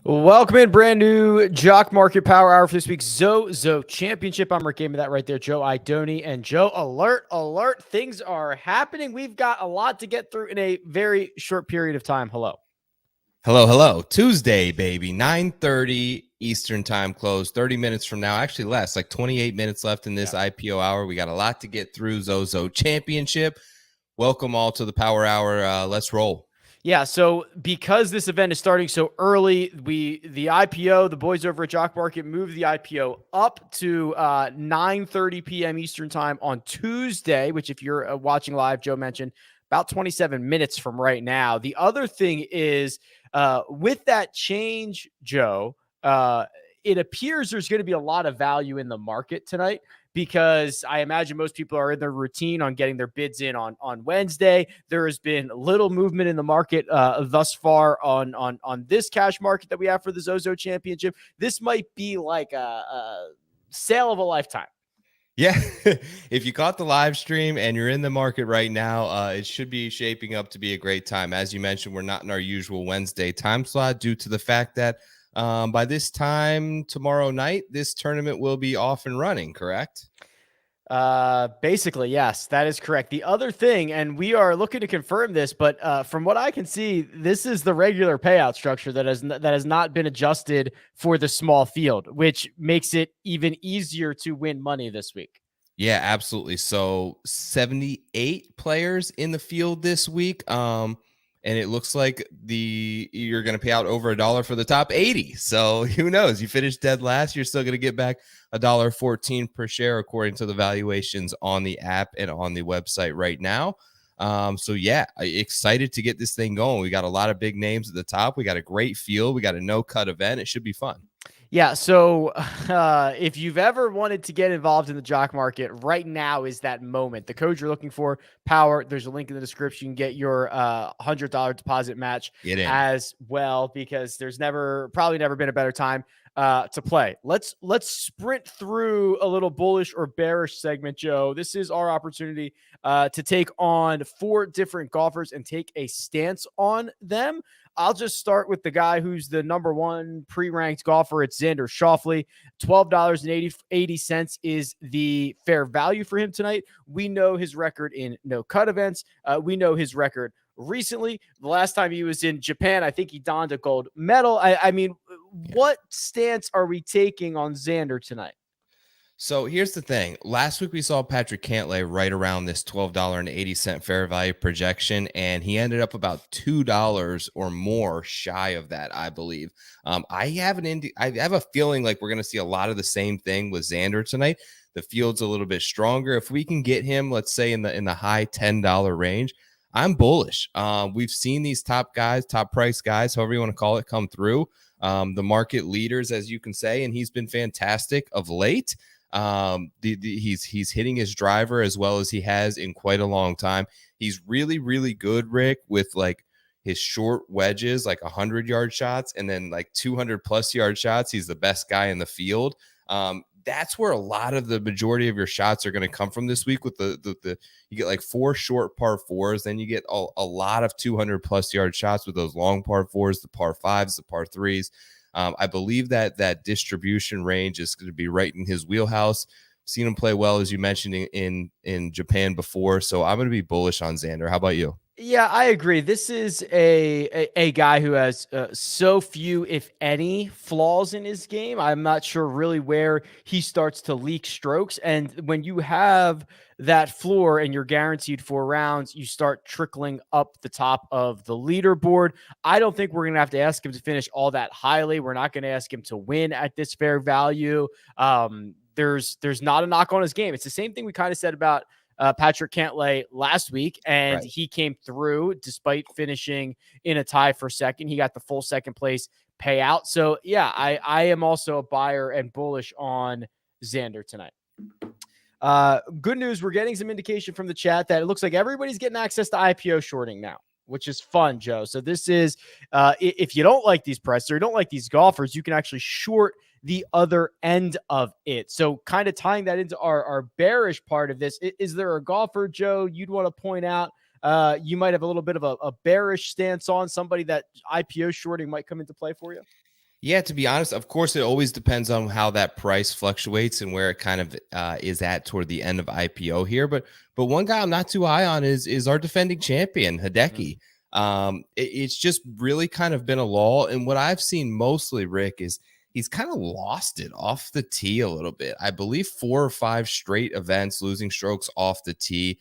Welcome in, brand new Jock Market Power Hour for this week's ZOZO Championship. I'm Rick, gave me that right there, Joe Idoni. And Joe, alert, things are happening. We've got a lot to get through in a very short period of time. Hello. Tuesday, baby, 9:30 Eastern time close, 30 minutes from now, actually less, like 28 minutes left in this IPO hour. We got a lot to get through. ZOZO Championship. Welcome all to the Power Hour. Let's roll. Yeah, so because this event is starting so early, the IPO, the boys over at Jock Market moved the IPO up to 9:30 p.m. Eastern time on Tuesday, which if you're watching live, Joe mentioned, about 27 minutes from right now. The other thing is with that change, Joe, it appears there's going to be a lot of value in the market tonight, because I imagine most people are in their routine on getting their bids in on Wednesday. There has been little movement in the market thus far on this cash market that we have for the ZOZO Championship. This might be like a sale of a lifetime. Yeah, if you caught the live stream and you're in the market right now, it should be shaping up to be a great time. As you mentioned, we're not in our usual Wednesday time slot due to the fact that by this time tomorrow night, this tournament will be off and running, correct? Basically, yes, that is correct. The other thing, and we are looking to confirm this, but from what I can see, this is the regular payout structure that has not been adjusted for the small field, which makes it even easier to win money this week. Yeah, absolutely. So 78 players in the field this week. And it looks like you're going to pay out over $1 for the top 80. So who knows? You finish dead last, you're still going to get back $1.14 per share, according to the valuations on the app and on the website right now. So yeah, excited to get this thing going. We got a lot of big names at the top. We got a great field. We got a no-cut event. It should be fun. Yeah, so if you've ever wanted to get involved in the Jock Market, right now is that moment. The code you're looking for, POWER, there's a link in the description. You can get your $100 deposit match as well, because there's probably never been a better time to play. Let's sprint through a little bullish or bearish segment, Joe. This is our opportunity to take on 4 different golfers and take a stance on them. I'll just start with the guy who's the #1 pre-ranked golfer. It's Xander Schauffele. $12.80 is the fair value for him tonight. We know his record in no-cut events. We know his record recently. The last time he was in Japan, I think he donned a gold medal. I mean, what stance are we taking on Xander tonight? So here's the thing. Last week we saw Patrick Cantlay right around this $12.80 fair value projection, and he ended up about $2 or more shy of that, I believe. I have a feeling like we're going to see a lot of the same thing with Xander tonight. The field's a little bit stronger. If we can get him, let's say in the high $10 range, I'm bullish. We've seen these top guys, top price guys, however you want to call it, come through. The market leaders, as you can say, and he's been fantastic of late. He's hitting his driver as well as he has in quite a long time. He's really, really good, Rick, with like his short wedges, like 100-yard shots, and then like 200+ yard shots. He's the best guy in the field. That's where a lot of the majority of your shots are going to come from this week. With the you get like 4 short par 4s, then you get a lot of 200+ yard shots with those long par 4s, the par 5s, the par 3s. I believe that distribution range is going to be right in his wheelhouse. Seen him play well, as you mentioned, in Japan before. So I'm going to be bullish on Xander. How about you? Yeah, I agree. This is a guy who has so few, if any, flaws in his game. I'm not sure really where he starts to leak strokes. And when you have that floor and you're guaranteed 4 rounds, you start trickling up the top of the leaderboard. I don't think we're going to have to ask him to finish all that highly. We're not going to ask him to win at this fair value. There's not a knock on his game. It's the same thing we kind of said about Patrick Cantlay last week, and he came through despite finishing in a tie for second. He got the full second place payout. So yeah, I am also a buyer and bullish on Xander tonight. Good news. We're getting some indication from the chat that it looks like everybody's getting access to IPO shorting now, which is fun, Joe. So this is, if you don't like these prices or you don't like these golfers, you can actually short the other end of it. So kind of tying that into our bearish part of this, is there a golfer, Joe, you'd want to point out you might have a little bit of a bearish stance on, somebody that IPO shorting might come into play for you? Yeah, to be honest, of course, it always depends on how that price fluctuates and where it kind of is at toward the end of IPO here. But one guy I'm not too high on is our defending champion, Hideki. It's just really kind of been a lull. And what I've seen mostly, Rick, is he's kind of lost it off the tee a little bit. I believe 4 or 5 straight events, losing strokes off the tee.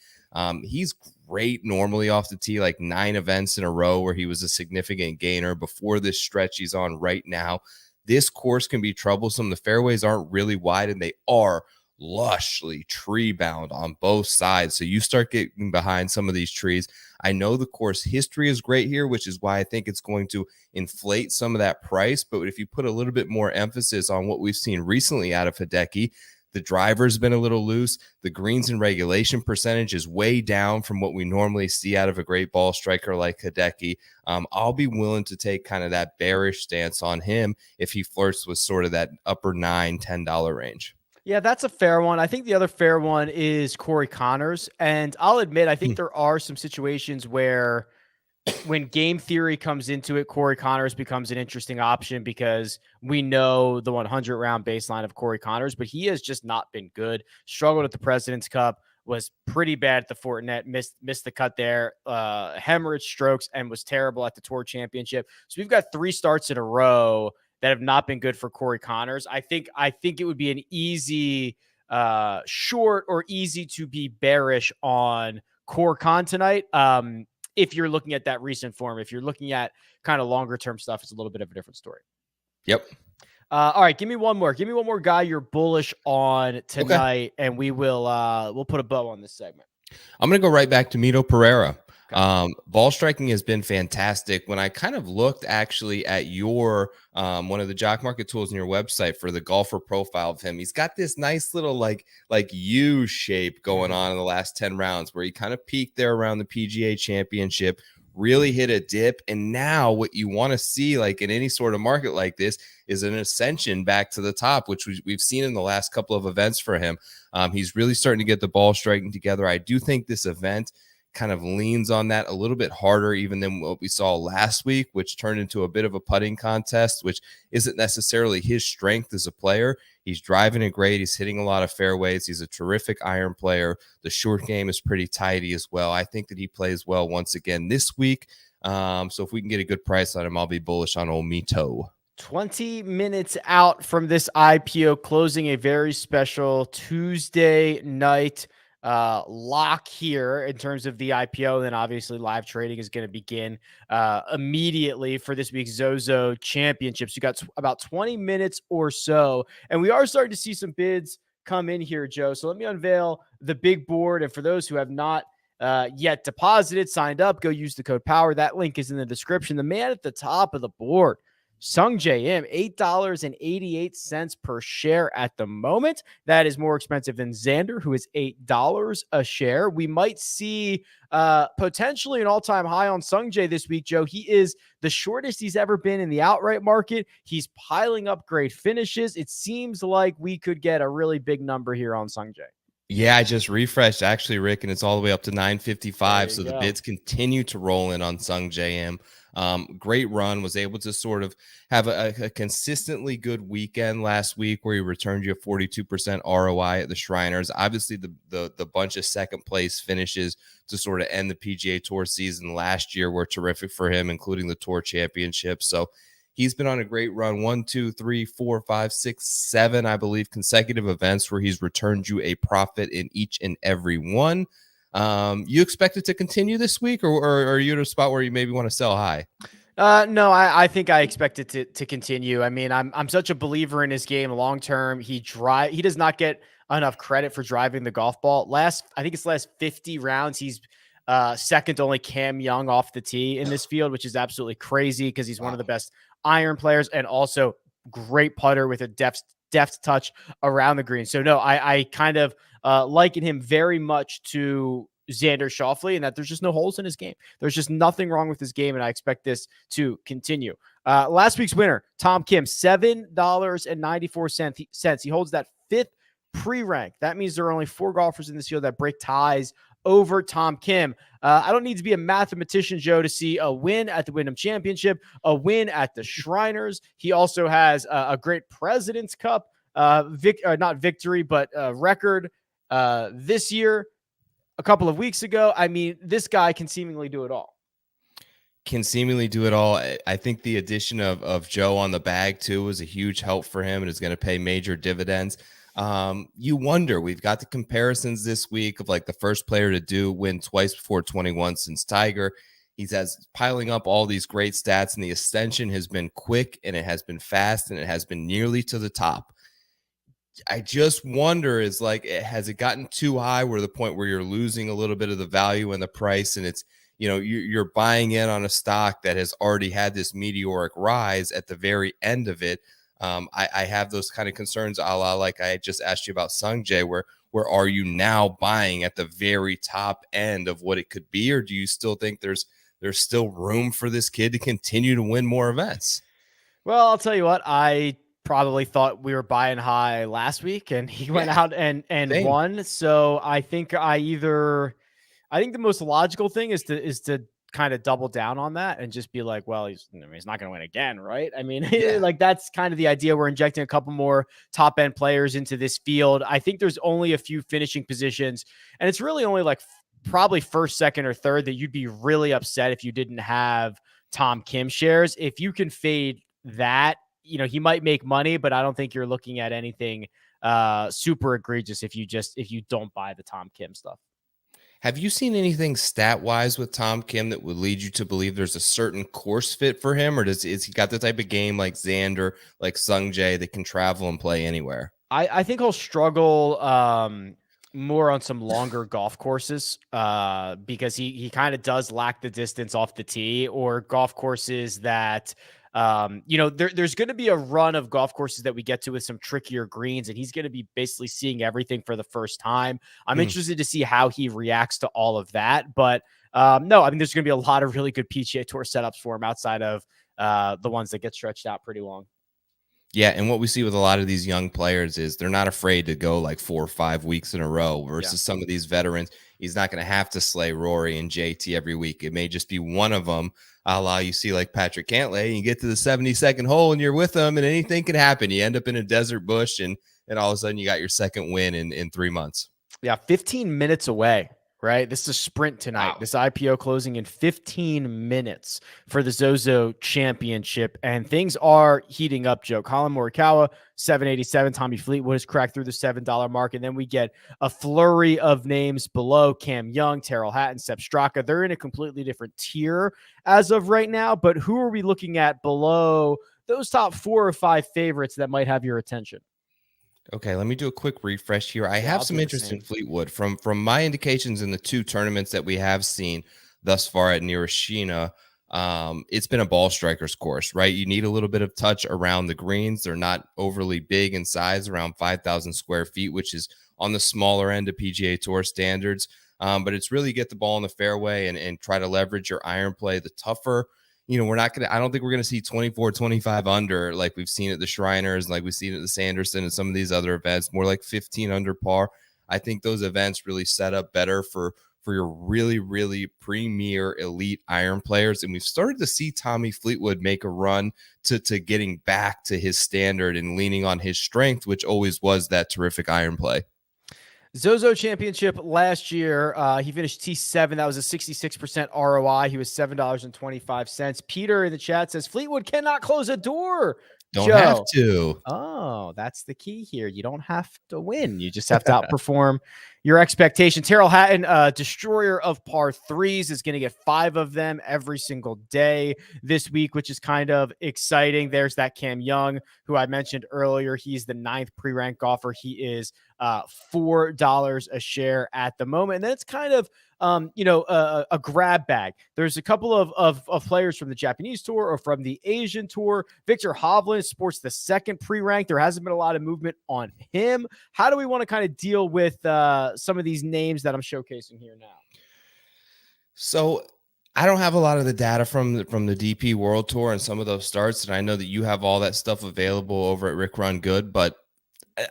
He's great normally off the tee, like 9 events in a row where he was a significant gainer before this stretch he's on right now. This course can be troublesome. The fairways aren't really wide, and they are lushly tree bound on both sides. So you start getting behind some of these trees. I know the course history is great here, which is why I think it's going to inflate some of that price. But if you put a little bit more emphasis on what we've seen recently out of Hideki, the driver's been a little loose. The greens and regulation percentage is way down from what we normally see out of a great ball striker like Hideki. I'll be willing to take kind of that bearish stance on him if he flirts with sort of that upper $9, $10 range. Yeah, that's a fair one. I think the other fair one is Corey Connors. And I'll admit, I think there are some situations where when game theory comes into it, Corey Connors becomes an interesting option because we know the 100-round baseline of Corey Connors, but he has just not been good. Struggled at the President's Cup, was pretty bad at the Fortinet, missed the cut there, hemorrhage strokes, and was terrible at the Tour Championship. So we've got 3 starts in a row that have not been good for Corey Connors. I think it would be an easy short or easy to be bearish on Core Con tonight. If you're looking at that recent form, if you're looking at kind of longer term stuff, it's a little bit of a different story. Yep. All right. Give me one more guy you're bullish on tonight, and we'll put a bow on this segment. I'm going to go right back to Mito Pereira. Ball striking has been fantastic. When I kind of looked actually at your one of the Jock Market tools in your website for the golfer profile of him, he's got this nice little like U shape going on in the last 10 rounds where he kind of peaked there around the PGA Championship, really hit a dip, and now what you want to see like in any sort of market like this is an ascension back to the top, which we've seen in the last couple of events for him. He's really starting to get the ball striking together. I do think this event kind of leans on that a little bit harder even than what we saw last week, which turned into a bit of a putting contest, which isn't necessarily his strength as a player. He's driving it great. He's hitting a lot of fairways. He's a terrific iron player. The short game is pretty tidy as well. I think that he plays well once again this week. So if we can get a good price on him, I'll be bullish on old Mito. 20 minutes out from this IPO, closing a very special Tuesday night lock here in terms of the IPO. And then obviously live trading is going to begin immediately for this week's ZOZO championships. You got about 20 minutes or so, and we are starting to see some bids come in here, Joe. So let me unveil the big board. And for those who have not yet deposited, signed up, go use the code POWER. That link is in the description. The man at the top of the board, Sung J M, $8.88 per share at the moment. That is more expensive than Xander, who is $8 a share. We might see potentially an all-time high on Sung J this week, Joe. He is the shortest he's ever been in the outright market. He's piling up great finishes. It seems like we could get a really big number here on Sung J. Yeah, I just refreshed actually, Rick, and it's all the way up to 955. There you So the go. bids continue to roll in on Sung JM. Great run, was able to sort of have a consistently good weekend last week where he returned you a 42% ROI at the Shriners. Obviously, the bunch of second place finishes to sort of end the PGA Tour season last year were terrific for him, including the Tour Championship. So he's been on a great run. 1, 2, 3, 4, 5, 6, 7, I believe, consecutive events where he's returned you a profit in each and every one. You expect it to continue this week, or are you at a spot where you maybe want to sell high? No, I think I expect it to continue. I mean, I'm such a believer in his game long term. He does not get enough credit for driving the golf ball. I think it's last 50 rounds, he's second to only Cam Young off the tee in this field, which is absolutely crazy because he's one of the best iron players and also great putter with a deft touch around the green. So no, I kind of liken him very much to Xander Schauffele, and that there's just no holes in his game. There's just nothing wrong with his game, and I expect this to continue. Last week's winner, Tom Kim, $7.94. He holds that fifth pre-rank. That means there are only 4 golfers in this field that break ties over Tom Kim. I don't need to be a mathematician, Joe, to see a win at the Wyndham Championship, a win at the Shriners. He also has a great President's Cup, not victory, but record this year. A couple of weeks ago. I mean, this guy can seemingly do it all. Can seemingly do it all. I think the addition of Joe on the bag too was a huge help for him and is going to pay major dividends. You wonder, we've got the comparisons this week of like the first player to win twice before 21 since Tiger. He's piling up all these great stats, and the ascension has been quick and it has been fast and it has been nearly to the top. I just wonder, has it gotten too high where the point where you're losing a little bit of the value and the price, and it's, you're buying in on a stock that has already had this meteoric rise at the very end of it. I have those kind of concerns, a la like I just asked you about Sung Jae, where are you now buying at the very top end of what it could be, or do you still think there's still room for this kid to continue to win more events? Well, I'll tell you what, I probably thought we were buying high last week and he went out and Same. won. So I think the most logical thing is to kind of double down on that and just be like, well, he's not going to win again. Right. I mean, like that's kind of the idea. We're injecting a couple more top end players into this field. I think there's only a few finishing positions, and it's really only like probably first, second, or third that you'd be really upset if you didn't have Tom Kim shares. If you can fade that, he might make money, but I don't think you're looking at anything super egregious if you don't buy the Tom Kim stuff. Have you seen anything stat-wise with Tom Kim that would lead you to believe there's a certain course fit for him, or is he got the type of game like Xander, like Sung Jae that can travel and play anywhere? I think he'll struggle more on some longer golf courses because he kind of does lack the distance off the tee, or golf courses that there's going to be a run of golf courses that we get to with some trickier greens, and he's going to be basically seeing everything for the first time. I'm interested to see how he reacts to all of that. But no, I mean, there's going to be a lot of really good PGA Tour setups for him outside of the ones that get stretched out pretty long. Yeah, and what we see with a lot of these young players is they're not afraid to go like 4 or 5 weeks in a row versus some of these veterans. He's not going to have to slay Rory and JT every week. It may just be one of them. You see like Patrick Cantlay, and you get to the 72nd hole and you're with them, and anything can happen. You end up in a desert bush, and all of a sudden you got your second win in 3 months. Yeah, 15 minutes away. Right. This is a sprint tonight. Wow. This IPO closing in 15 minutes for the ZOZO Championship, and things are heating up, Joe. Colin Morikawa, 787. Tommy Fleetwood has cracked through the $7 mark, and then we get a flurry of names below. Cam Young, Terrell Hatton, Sepp Straka. They're in a completely different tier as of right now, but who are we looking at below those top 4 or 5 favorites that might have your attention? Okay, let me do a quick refresh here. I have some interest in Fleetwood from my indications in the 2 tournaments that we have seen thus far at Nirashina. It's been a ball striker's course, right? You need a little bit of touch around the greens. They're not overly big in size, around 5,000 square feet, which is on the smaller end of PGA Tour standards. But it's really get the ball in the fairway and try to leverage your iron play. The tougher, I don't think we're going to see 24, 25 under like we've seen at the Shriners, like we've seen at the Sanderson and some of these other events, more like 15 under par. I think those events really set up better for your really, really premier elite iron players. And we've started to see Tommy Fleetwood make a run to getting back to his standard and leaning on his strength, which always was that terrific iron play. ZOZO Championship last year, he finished T7. That was a 66% ROI. He was $7.25. Peter in the chat says Fleetwood cannot close a door. Don't have Joe. to. Oh, that's the key here. You don't have to win. You just have to outperform your expectation. Terrell Hatton, destroyer of par threes, is going to get 5 of them every single day this week, which is kind of exciting. There's that Cam Young, who I mentioned earlier. He's the 9th pre-ranked golfer. He is $4 a share at the moment. And then it's kind of a grab bag. There's a couple of players from the Japanese tour or from the Asian tour. Victor Hovland sports the 2nd pre-rank. There hasn't been a lot of movement on him. How do we want to kind of deal with some of these names that I'm showcasing here now? So I don't have a lot of the data from the DP World Tour and some of those starts, and I know that you have all that stuff available over at Rick Run Good, but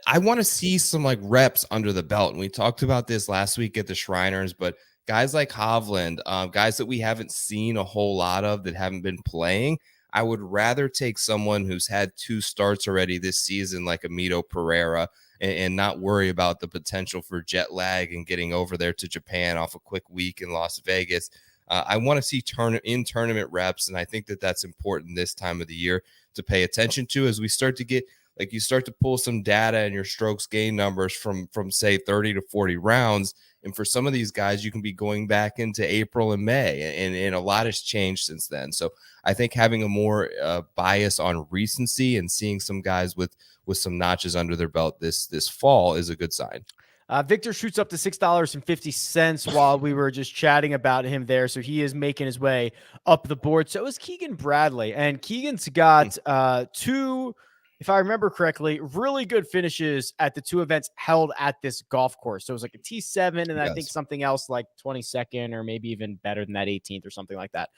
I want to see some like reps under the belt. And we talked about this last week at the Shriners, but guys like Hovland, guys that we haven't seen a whole lot of that haven't been playing, I would rather take someone who's had 2 starts already this season, like Amito Pereira, and not worry about the potential for jet lag and getting over there to Japan off a quick week in Las Vegas. I want to see tournament reps, and I think that that's important this time of the year to pay attention to as we start to get, like, you start to pull some data and your strokes gain numbers from say 30 to 40 rounds. And for some of these guys, you can be going back into April and May, and a lot has changed since then. So I think having a more bias on recency and seeing some guys with some notches under their belt this fall is a good sign. Victor shoots up to $6.50 while we were just chatting about him there. So he is making his way up the board. So is Keegan Bradley. And Keegan's got 2, if I remember correctly, really good finishes at the 2 events held at this golf course. So it was like a T7 and I think something else like 22nd or maybe even better than that, 18th or something like that.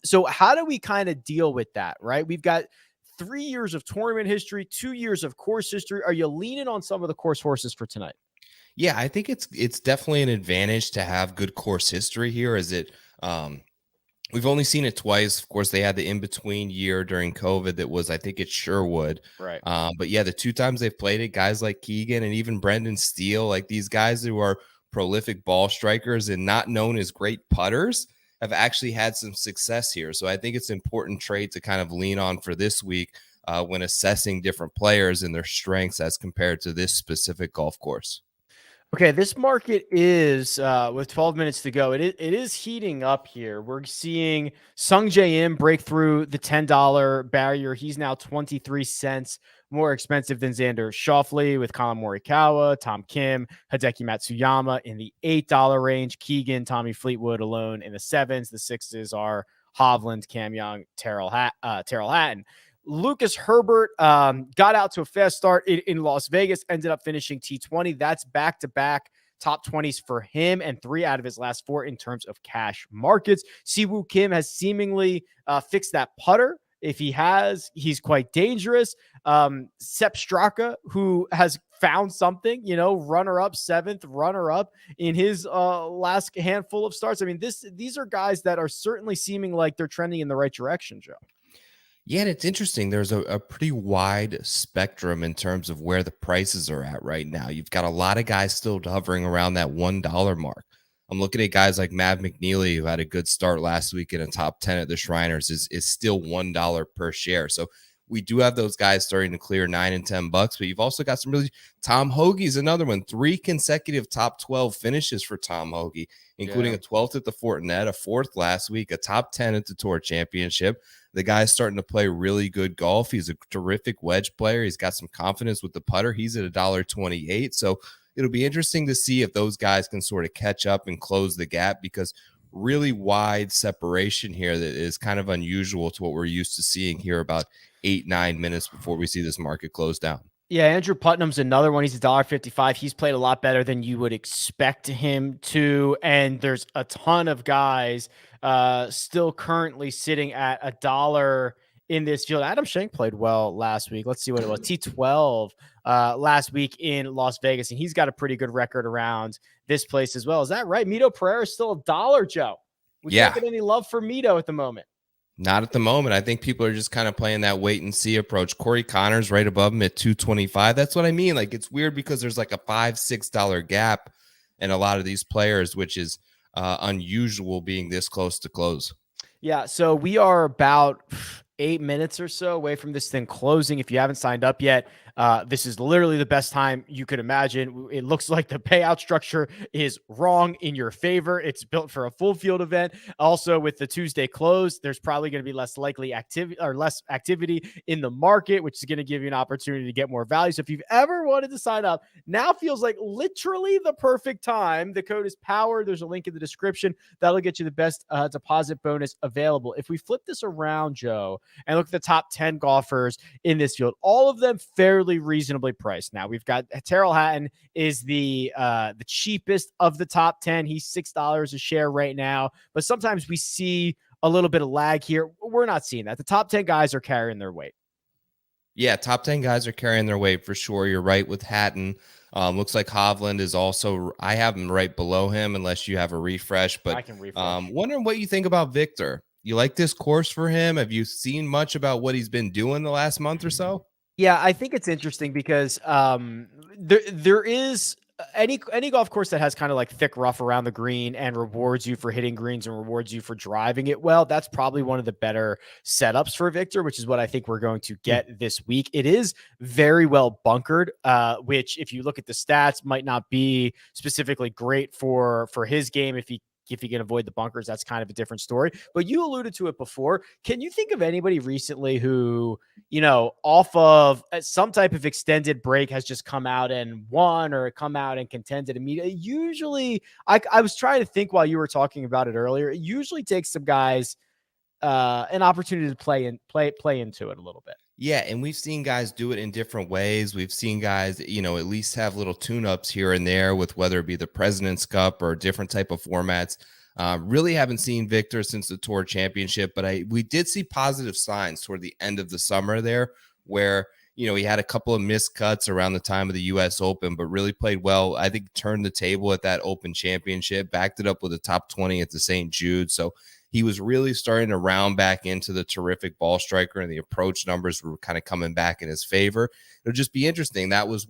So how do we kind of deal with that, right? We've got 3 years of tournament history, 2 years of course history. Are you leaning on some of the course horses for tonight? Yeah, I think it's definitely an advantage to have good course history here. As it, we've only seen it twice. Of course, they had the in-between year during COVID that was, I think it's Sherwood. Right. But yeah, the 2 times they've played it, guys like Keegan and even Brendan Steele, like these guys who are prolific ball strikers and not known as great putters, have actually had some success here. So I think it's an important trait to kind of lean on for this week when assessing different players and their strengths as compared to this specific golf course. Okay, this market is, with 12 minutes to go, it is heating up here. We're seeing Sung Jae Im break through the $10 barrier. He's now 23 cents more expensive than Xander Schauffele, with Colin Morikawa, Tom Kim, Hideki Matsuyama in the $8 range. Keegan, Tommy Fleetwood alone in the 7s. The 6s are Hovland, Cam Young, Terrell Hatton. Lucas Herbert got out to a fast start in Las Vegas, ended up finishing T20. That's back-to-back top 20s for him and 3 out of his last 4 in terms of cash markets. Siwoo Kim has seemingly fixed that putter. If he has, he's quite dangerous. Sepp Straka, who has found something, runner-up, 7th, runner-up in his last handful of starts. I mean, these are guys that are certainly seeming like they're trending in the right direction, Joe. Yeah, and it's interesting. There's a pretty wide spectrum in terms of where the prices are at right now. You've got a lot of guys still hovering around that $1 mark. I'm looking at guys like Mav McNeely, who had a good start last week in a top 10 at the Shriners, is still $1 per share. So we do have those guys starting to clear $9 and $10, but you've also got some really, Tom Hoagie's another one, 3 consecutive top 12 finishes for Tom Hoagie, including a 12th at the Fortinet, a 4th last week, a top 10 at the Tour Championship. The guy's starting to play really good golf. He's a terrific wedge player. He's got some confidence with the putter. He's at $1.28. So it'll be interesting to see if those guys can sort of catch up and close the gap, because really wide separation here that is kind of unusual to what we're used to seeing here about 8-9 minutes before we see this market close down. Yeah, Andrew Putnam's another one. He's $1.55. He's played a lot better than you would expect him to. And there's a ton of guys still currently sitting at in this field. Adam Schenk played well last week. Let's see what it was. T12 last week in Las Vegas, and he's got a pretty good record around this place as well. Is that right? Mito Pereira is still $1, Joe. We can't get any love for Mito at the moment. Not at the moment. I think people are just kind of playing that wait and see approach. Corey Connors right above him at 225. That's what I mean. Like, it's weird because there's like a $5-6 gap in a lot of these players, which is unusual being this close to close. Yeah, so we are about 8 minutes or so away from this thing closing. If you haven't signed up yet, this is literally the best time you could imagine. It looks like the payout structure is wrong in your favor. It's built for a full field event. Also, with the Tuesday close, there's probably going to be less activity in the market, which is going to give you an opportunity to get more value. So if you've ever wanted to sign up, now feels like literally the perfect time. The code is POWER. There's a link in the description. That'll get you the best deposit bonus available. If we flip this around, Joe, and look at the top 10 golfers in this field, all of them fairly reasonably priced. Now we've got Terrell Hatton is the cheapest of the top 10. He's $6 a share right now, but sometimes we see a little bit of lag here. We're not seeing that. The top 10 guys are carrying their weight. Yeah, top 10 guys are carrying their weight for sure. You're right with Hatton. Looks like Hovland is also, I have him right below him unless you have a refresh, but I can refresh. Wondering what you think about Victor. You like this course for him? Have you seen much about what he's been doing the last month or so? Yeah, I think it's interesting because there is any golf course that has kind of like thick rough around the green and rewards you for hitting greens and rewards you for driving it well. That's probably one of the better setups for Victor, which is what I think we're going to get this week. It is very well bunkered, which if you look at the stats might not be specifically great for his game. If he can avoid the bunkers, that's kind of a different story. But you alluded to it before. Can you think of anybody recently who, off of some type of extended break has just come out and won or come out and contended immediately? Usually, I was trying to think while you were talking about it earlier. It usually takes some guys an opportunity to play into it a little bit. Yeah, and we've seen guys do it in different ways. We've seen guys, at least have little tune-ups here and there with whether it be the President's Cup or different type of formats. Really haven't seen Victor since the Tour Championship, but we did see positive signs toward the end of the summer there where, he had a couple of missed cuts around the time of the U.S. Open, but really played well. I think turned the table at that Open Championship, backed it up with a top 20 at the St. Jude. So he was really starting to round back into the terrific ball striker, and the approach numbers were kind of coming back in his favor. It'll just be interesting. That was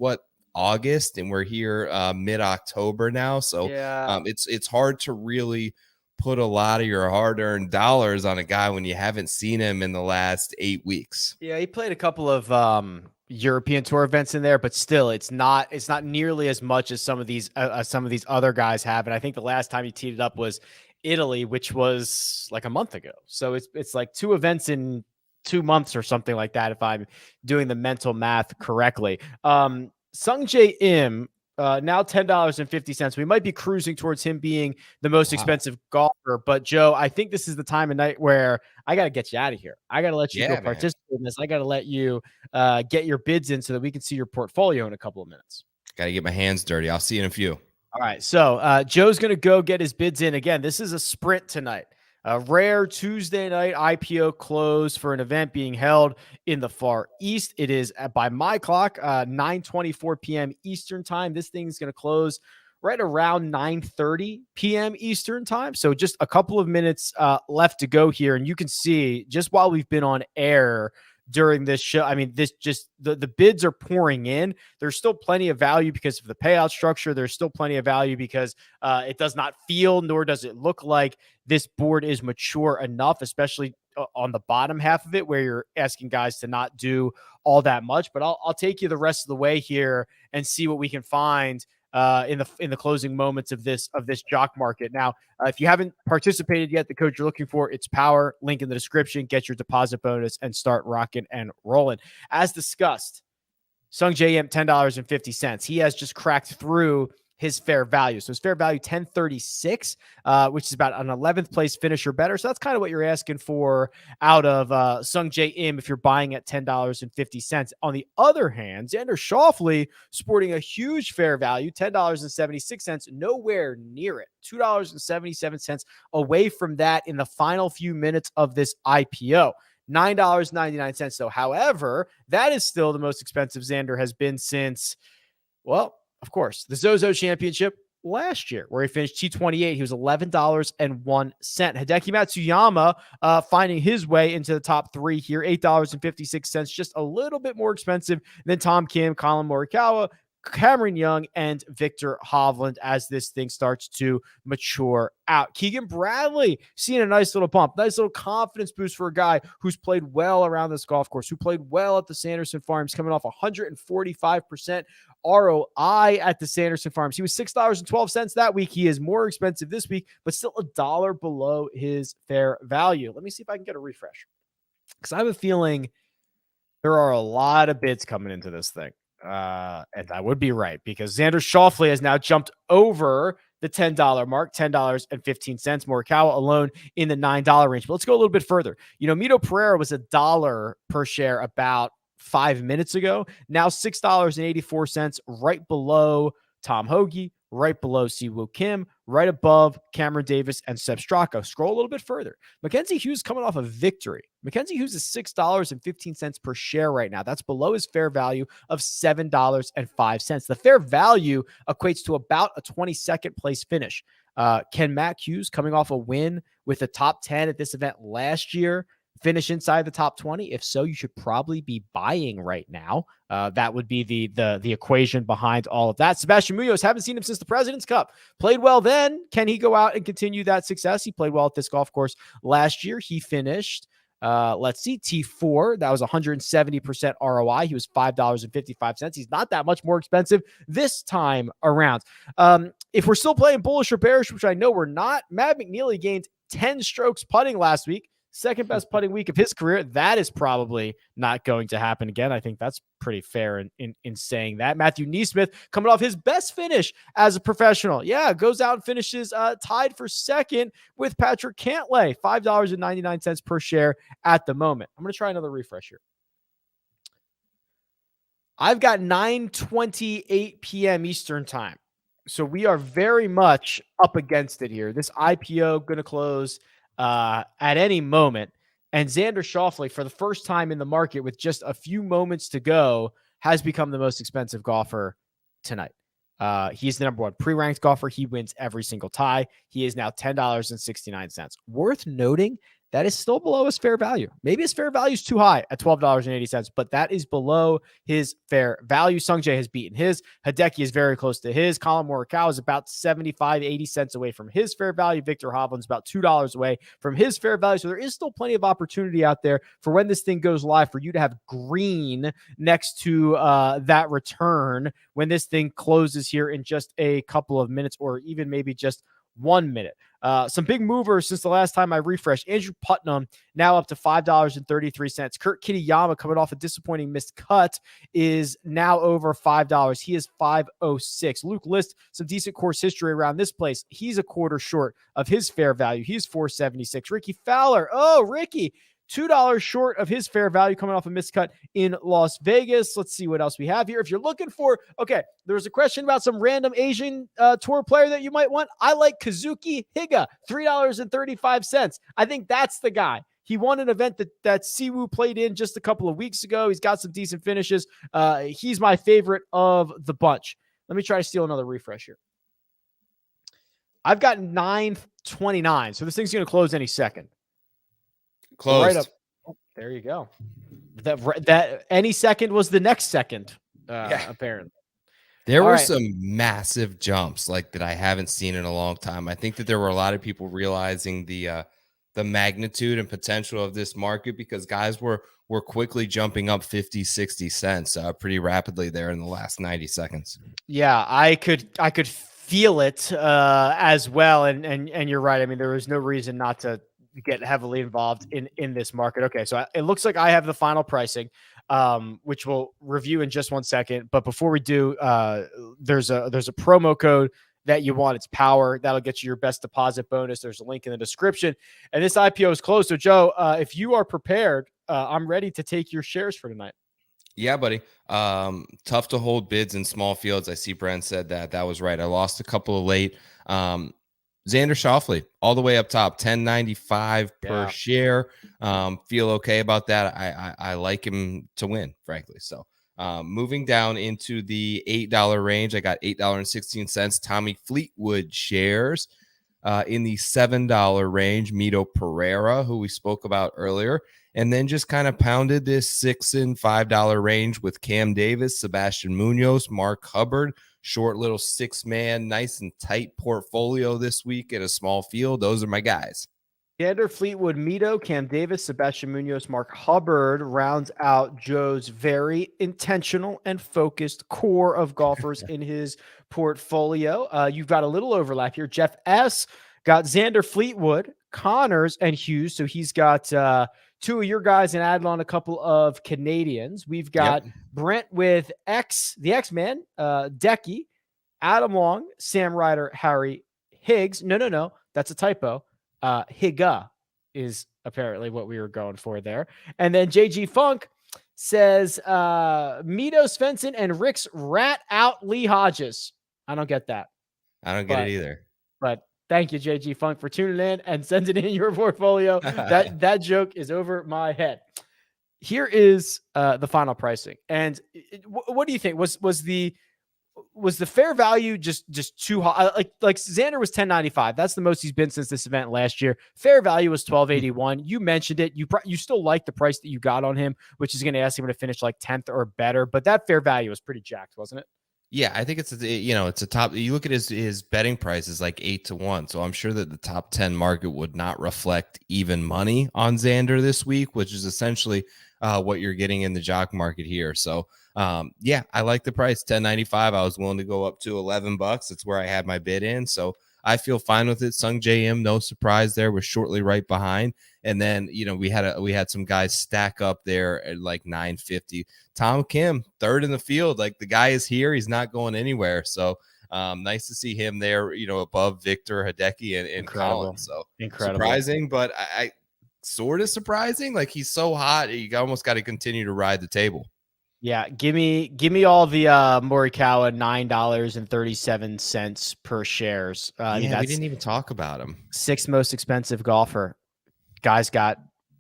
August, and we're here mid-October now. So yeah. It's hard to really put a lot of your hard-earned dollars on a guy when you haven't seen him in the last 8 weeks. Yeah, he played a couple of European Tour events in there, but still, it's not nearly as much as some of these other guys have. And I think the last time he teed it up was Italy, which was like a month ago. So it's like 2 events in 2 months or something like that, if I'm doing the mental math correctly. Sungjae Im, now $10.50. We might be cruising towards him being the most expensive golfer, but Joe, I think this is the time of night where I got to get you out of here. I got to let you go participate in this. I got to let you get your bids in so that we can see your portfolio in a couple of minutes. Got to get my hands dirty. I'll see you in a few. All right, so Joe's going to go get his bids in. Again, this is a sprint tonight. A rare Tuesday night IPO close for an event being held in the Far East. It is, by my clock, 9:24 p.m. Eastern time. This thing is going to close right around 9:30 p.m. Eastern time. So just a couple of minutes left to go here. And you can see, just while we've been on air during this show, I mean, the bids are pouring in. There's still plenty of value because of the payout structure. There's still plenty of value because it does not feel, nor does it look like this board is mature enough, especially on the bottom half of it, where you're asking guys to not do all that much. But I'll take you the rest of the way here and see what we can find in the closing moments of this jock market. Now, if you haven't participated yet, the code you're looking for, it's POWER. Link in the description. Get your deposit bonus and start rocking and rolling. As discussed, Sungjae Im, $10.50. He has just cracked through his fair value. So his fair value, 1036, which is about an 11th place finish or better. So that's kind of what you're asking for out of Sungjae Im if you're buying at $10.50. On the other hand, Xander Schauffele sporting a huge fair value, $10.76, nowhere near it. $2.77 away from that in the final few minutes of this IPO. $9.99 though. However, that is still the most expensive Xander has been since, well, of course, the ZOZO Championship last year, where he finished T28. He was $11.01. Hideki Matsuyama finding his way into the top three here, $8.56, just a little bit more expensive than Tom Kim, Colin Morikawa, Cameron Young, and Victor Hovland as this thing starts to mature out. Keegan Bradley seeing a nice little bump, nice little confidence boost for a guy who's played well around this golf course, who played well at the Sanderson Farms, coming off 145% ROI at the Sanderson Farms. He was $6.12 that week. He is more expensive this week, but still $1 below his fair value. Let me see if I can get a refresh, because I have a feeling there are a lot of bids coming into this thing. And I would be right, because Xander Schauffele has now jumped over the $10 mark, $10.15. Morikawa alone in the $9 range. But let's go a little bit further. Mito Pereira was $1 per share about 5 minutes ago. Now $6.84, right below Tom Hoagie, right below Siwoo Kim, right above Cameron Davis and Seb Straka. Scroll a little bit further. Mackenzie Hughes coming off a victory. Mackenzie Hughes is $6.15 per share right now. That's below his fair value of $7.05. The fair value equates to about a 22nd place finish. Can Matt Hughes, coming off a win with the top 10 at this event last year, finish inside the top 20? If so, you should probably be buying right now. That would be the equation behind all of that. Sebastian Munoz, haven't seen him since the President's Cup. Played well then. Can he go out and continue that success? He played well at this golf course last year. He finished, let's see, T4. That was 170% ROI. He was $5.55. He's not that much more expensive this time around. If we're still playing bullish or bearish, which I know we're not, Matt McNeely gained 10 strokes putting last week. Second best putting week of his career. That is probably not going to happen again. I think that's pretty fair in saying that. Matthew Neesmith coming off his best finish as a professional. Yeah, goes out and finishes tied for second with Patrick Cantlay, $5.99 per share at the moment. I'm going to try another refresh here. I've got 9:28 p.m. Eastern time. So we are very much up against it here. This IPO going to close at any moment. And Xander Schauffele, for the first time in the market with just a few moments to go, has become the most expensive golfer tonight. He's the number one pre-ranked golfer. He wins every single tie. He is now $10.69. Worth noting, that is still below his fair value. Maybe his fair value is too high at $12.80, but that is below his fair value. Sungjae has beaten his. Hideki is very close to his. Colin Morikawa is about 75, 80 cents away from his fair value. Victor Hovland's about $2 away from his fair value. So there is still plenty of opportunity out there for when this thing goes live for you to have green next to that return when this thing closes here in just a couple of minutes, or even maybe just 1 minute. Some big movers since the last time I refreshed. Andrew Putnam now up to $5.33. Kurt Kitayama, coming off a disappointing missed cut, is now over $5. He is $5.06. Luke List, some decent course history around this place. He's a quarter short of his fair value. He's $4.76. Ricky Fowler. Oh, Ricky, $2 short of his fair value, coming off a miscut in Las Vegas. Let's see what else we have here. If you're looking for, okay, there was a question about some random Asian tour player that you might want. I like Kazuki Higa, $3.35. I think that's the guy. He won an event that Siwoo played in just a couple of weeks ago. He's got some decent finishes. He's my favorite of the bunch. Let me try to steal another refresh here. I've got 9:29, so this thing's going to close any second. Closed. Right up. Oh, there you go. That any second was the next second, apparently. There were some massive jumps that I haven't seen in a long time. I think that there were a lot of people realizing the magnitude and potential of this market, because guys were quickly jumping up 50, 60 cents pretty rapidly there in the last 90 seconds. Yeah, I could feel it as well. And you're right. I mean, there was no reason not to get heavily involved in this market. Okay, so it looks like I have the final pricing, which we'll review in just 1 second. But before we do, there's a promo code that you want. It's POWER. That'll get you your best deposit bonus. There's a link in the description. And this IPO is closed. So Joe, if you are prepared, I'm ready to take your shares for tonight. Yeah, buddy. Tough to hold bids in small fields. I see Brent said that. That was right. I lost a couple of late. Xander Schauffele, all the way up top, 1095 per Yeah. share. Feel okay about that. I like him to win, frankly. So moving down into the $8 range, I got $8.16 Tommy Fleetwood shares. In the $7 range, Mito Pereira, who we spoke about earlier, and then just kind of pounded this $6 and $5 range with Cam Davis, Sebastian Munoz, Mark Hubbard. Short little 6-man, nice and tight portfolio this week at a small field. Those are my guys. Xander, Fleetwood, Mito, Cam Davis, Sebastian Munoz, Mark Hubbard rounds out Joe's very intentional and focused core of golfers in his portfolio. You've got a little overlap here. Jeff S. got Xander, Fleetwood, Connors, and Hughes. So he's got two of your guys and added on a couple of Canadians. We've got Brent with the X-Man, Decky, Adam Long, Sam Ryder, Harry Higgs. No. That's a typo. Higa is apparently what we were going for there. And then JG Funk says Mito Svensson and Rick's rat out Lee Hodges. I don't get that. I don't get it either. But thank you, JG Funk, for tuning in and sending in your portfolio. that joke is over my head. Here is the final pricing. And what do you think? Was the fair value just too high? Like Xander was 1095. That's the most he's been since this event last year. Fair value was 1281. You mentioned it. You still like the price that you got on him, which is going to ask him to finish like 10th or better. But that fair value was pretty jacked, wasn't it? Yeah, I think it's a top. You look at his betting price is like 8-1. So I'm sure that the top 10 market would not reflect even money on Xander this week, which is essentially what you're getting in the jock market here. So yeah, I like the price, 1095. I was willing to go up to $11. That's where I had my bid in. So I feel fine with it. Sung JM, no surprise there, was shortly right behind. And then, we had some guys stack up there at like 950. Tom Kim, third in the field. Like the guy is here. He's not going anywhere. So nice to see him there, above Victor Hideki and Colin. So incredible. Surprising, but I sort of surprising. Like he's so hot. You almost got to continue to ride the table. Yeah, give me all the Morikawa $9.37 per shares. We didn't even talk about him. Sixth most expensive golfer. Guy's got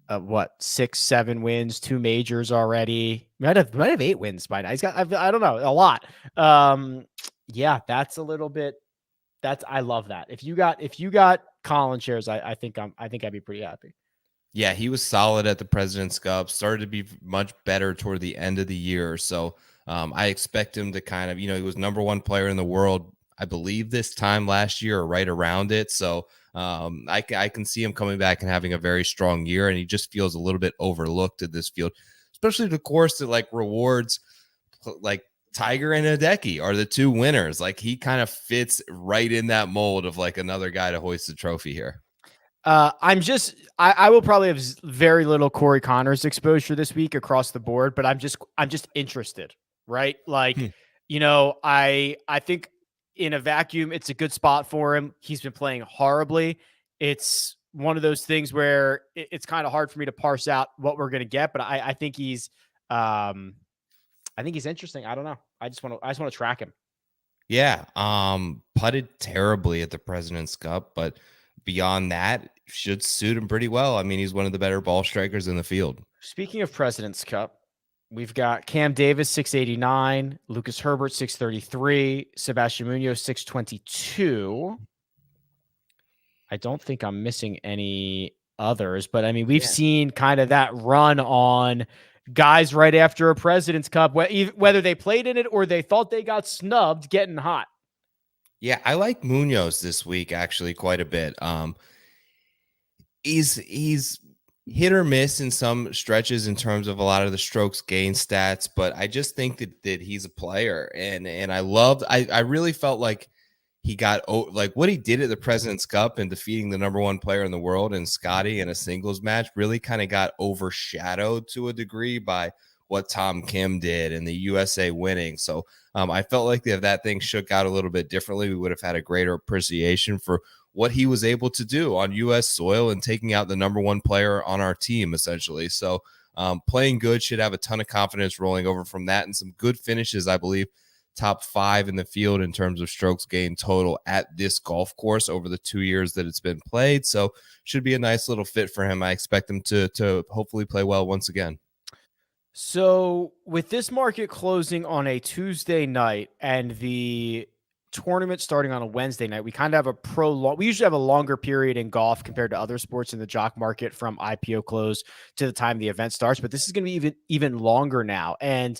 6-7 wins, 2 majors already. Might have 8 wins by now. He's got I don't know, a lot. Yeah, that's a little bit. I love that. If you got Colin shares, I think I'd be pretty happy. Yeah, he was solid at the President's Cup, started to be much better toward the end of the year. So I expect him to kind of, he was #1 player in the world, I believe, this time last year or right around it. So I can see him coming back and having a very strong year. And he just feels a little bit overlooked at this field, especially the course that like rewards like Tiger and Hideki are the 2 winners. Like he kind of fits right in that mold of like another guy to hoist the trophy here. I will probably have very little Corey Connors exposure this week across the board, but I'm just interested, right? Like, I think in a vacuum, it's a good spot for him. He's been playing horribly. It's one of those things where it's kind of hard for me to parse out what we're going to get, but I think he's interesting. I don't know. I just want to track him. Yeah. Putted terribly at the President's Cup, but beyond that, should suit him pretty well. I mean, he's one of the better ball strikers in the field. Speaking of President's Cup, we've got Cam Davis 689, Lucas Herbert 633, Sebastian Munoz 622. I don't think I'm missing any others, but I mean, we've seen kind of that run on guys right after a President's Cup, whether they played in it or they thought they got snubbed, getting hot. Yeah, I like Munoz this week actually quite a bit. He's hit or miss in some stretches in terms of a lot of the strokes gain stats, but I just think that he's a player, and I really felt like he got like what he did at the President's Cup and defeating the #1 player in the world and Scotty in a singles match really kind of got overshadowed to a degree by what Tom Kim did and the USA winning. So I felt like if that thing shook out a little bit differently, we would have had a greater appreciation for what he was able to do on U.S. soil and taking out the #1 player on our team, essentially. So playing good, should have a ton of confidence rolling over from that and some good finishes, I believe, top 5 in the field in terms of strokes gained total at this golf course over the 2 years that it's been played. So should be a nice little fit for him. I expect him to hopefully play well once again. So with this market closing on a Tuesday night and the tournament starting on a Wednesday night, we kind of have we usually have a longer period in golf compared to other sports in the jock market from IPO close to the time the event starts. But this is going to be even longer now. And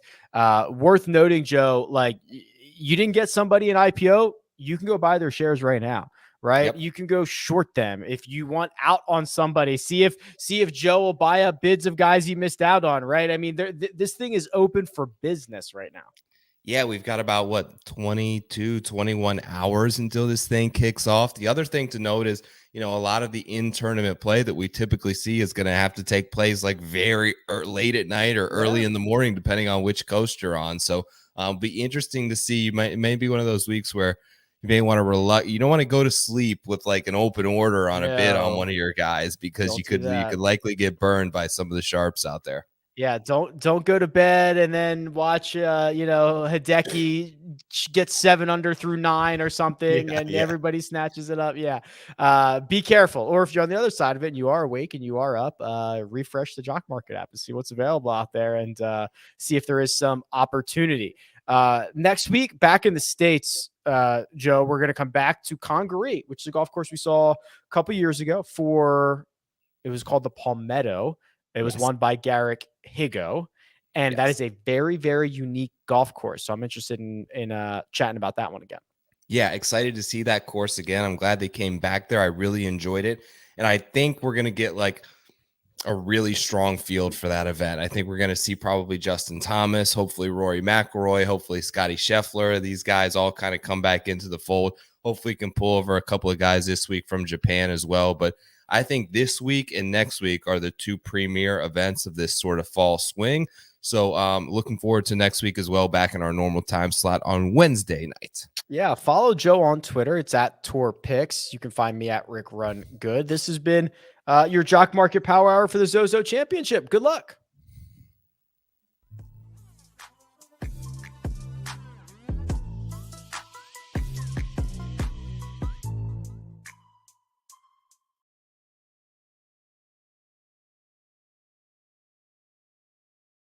worth noting, Joe, like you didn't get somebody in IPO, you can go buy their shares right now. Right. Yep. You can go short them if you want out on somebody. See if Joe will buy up bids of guys he missed out on. Right. I mean, this thing is open for business right now. Yeah, we've got about 22, 21 hours until this thing kicks off. The other thing to note is, a lot of the in-tournament play that we typically see is going to have to take place like very late at night or early in the morning, depending on which coast you're on. So be interesting to see. It may be one of those weeks where you may want to you don't want to go to sleep with like an open order on a bid on one of your guys, because you could likely get burned by some of the sharps out there. Yeah, don't go to bed and then watch Hideki get 7 under through 9 or something, and everybody snatches it up. Yeah. Be careful. Or if you're on the other side of it and you are awake and you are up, refresh the Jock Market app and see what's available out there, and see if there is some opportunity. Next week, back in the States, Joe, we're going to come back to Congaree, which is a golf course we saw a couple years ago it was called the Palmetto. It was won by Garrick Higo, and that is a very, very unique golf course. So I'm interested in chatting about that one again. Yeah, excited to see that course again. I'm glad they came back there. I really enjoyed it. And I think we're going to get like a really strong field for that event. I think we're going to see probably Justin Thomas, hopefully Rory McIlroy, hopefully Scotty Scheffler. These guys all kind of come back into the fold. Hopefully can pull over a couple of guys this week from Japan as well. But I think this week and next week are the 2 premier events of this sort of fall swing. So looking forward to next week as well, back in our normal time slot on Wednesday night. Yeah, follow Joe on Twitter. It's at TourPicks. You can find me at RickRunGood. This has been your Jock Market Power Hour for the ZOZO Championship. Good luck.